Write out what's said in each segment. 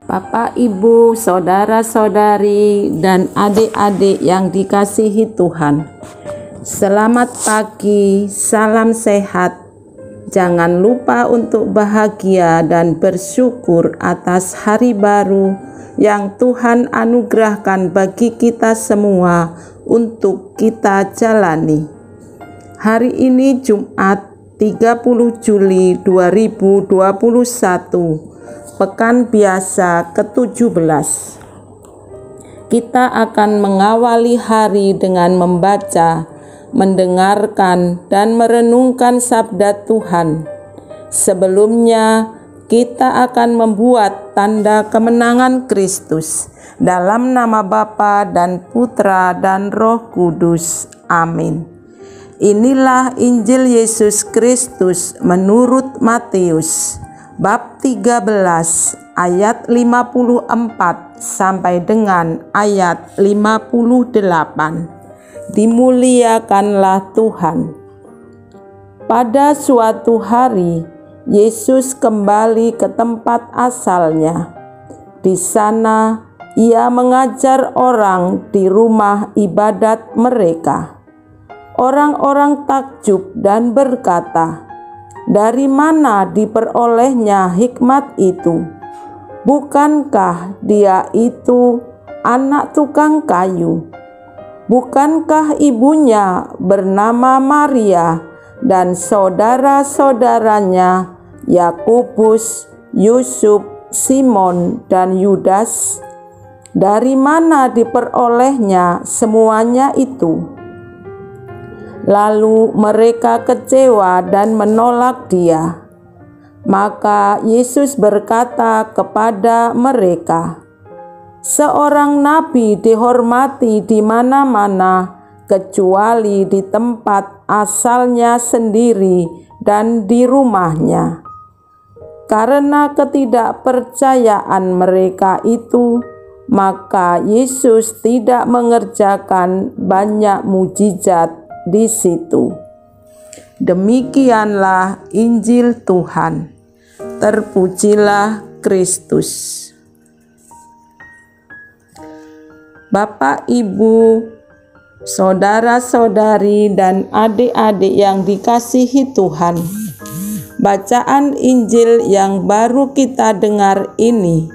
Bapak, Ibu, saudara-saudari, dan adik-adik yang dikasihi Tuhan, selamat pagi, salam sehat. Jangan lupa untuk bahagia dan bersyukur atas hari baru yang Tuhan anugerahkan bagi kita semua untuk kita jalani. Hari ini Jumat 30 Juli 2021, Pekan Biasa ke-17. Kita akan mengawali hari dengan membaca, mendengarkan, dan merenungkan sabda Tuhan. Sebelumnya, kita akan membuat tanda kemenangan Kristus dalam nama Bapa dan Putra dan Roh Kudus. Amin. Inilah Injil Yesus Kristus menurut Matius, bab 13 ayat 54 sampai dengan ayat 58. Dimuliakanlah Tuhan. Pada suatu hari, Yesus kembali ke tempat asalnya. Di sana, ia mengajar orang di rumah ibadat mereka. Orang-orang takjub dan berkata, "Dari mana diperolehnya hikmat itu? Bukankah dia itu anak tukang kayu? Bukankah ibunya bernama Maria dan saudara-saudaranya Yakobus, Yusuf, Simon, dan Yudas? Dari mana diperolehnya semuanya itu?" Lalu mereka kecewa dan menolak Dia. Maka Yesus berkata kepada mereka, "Seorang nabi dihormati di mana-mana kecuali di tempat asalnya sendiri dan di rumahnya." Karena ketidakpercayaan mereka itu, maka Yesus tidak mengerjakan banyak mujizat di situ. Demikianlah Injil Tuhan. Terpujilah Kristus. Bapak, Ibu, saudara-saudari, dan adik-adik yang dikasihi Tuhan, bacaan Injil yang baru kita dengar ini,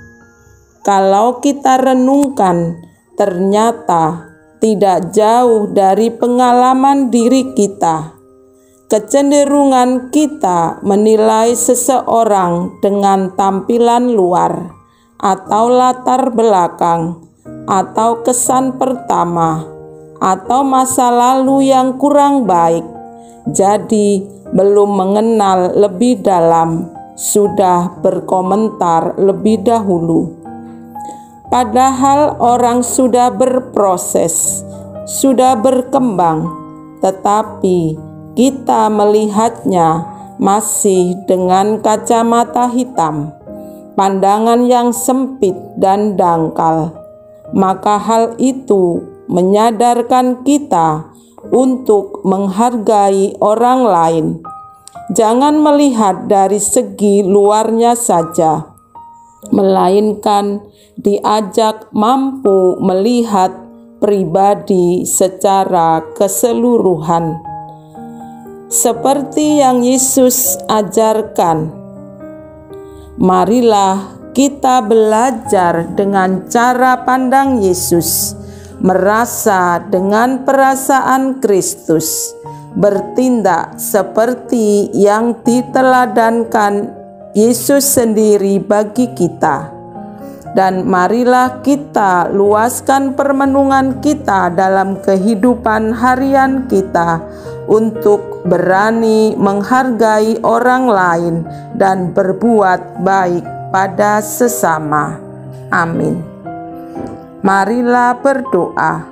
kalau kita renungkan, ternyata tidak jauh dari pengalaman diri kita. Kecenderungan kita menilai seseorang dengan tampilan luar, atau latar belakang, atau kesan pertama, atau masa lalu yang kurang baik. Jadi, belum mengenal lebih dalam, sudah berkomentar lebih dahulu. Padahal orang sudah berproses, sudah berkembang, tetapi kita melihatnya masih dengan kacamata hitam, pandangan yang sempit dan dangkal. Maka hal itu menyadarkan kita untuk menghargai orang lain. Jangan melihat dari segi luarnya saja, melainkan diajak mampu melihat pribadi secara keseluruhan. Seperti yang Yesus ajarkan, marilah kita belajar dengan cara pandang Yesus, merasa dengan perasaan Kristus, bertindak seperti yang diteladankan Yesus sendiri bagi kita. Dan marilah kita luaskan permenungan kita dalam kehidupan harian kita untuk berani menghargai orang lain dan berbuat baik pada sesama. Amin. Marilah berdoa.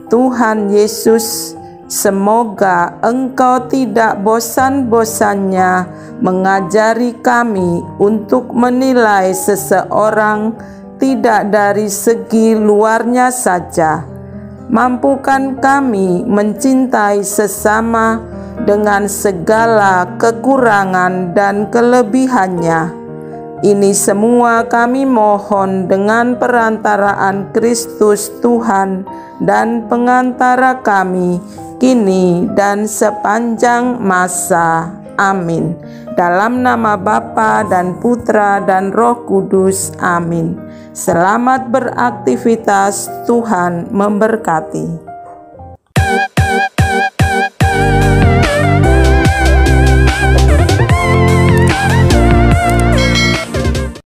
Tuhan Yesus, semoga Engkau tidak bosan-bosannya mengajari kami untuk menilai seseorang tidak dari segi luarnya saja. Mampukan kami mencintai sesama dengan segala kekurangan dan kelebihannya. Ini semua kami mohon dengan perantaraan Kristus Tuhan dan pengantara kami, kini dan sepanjang masa. Amin. Dalam nama Bapa dan Putra dan Roh Kudus. Amin. Selamat beraktivitas, Tuhan memberkati.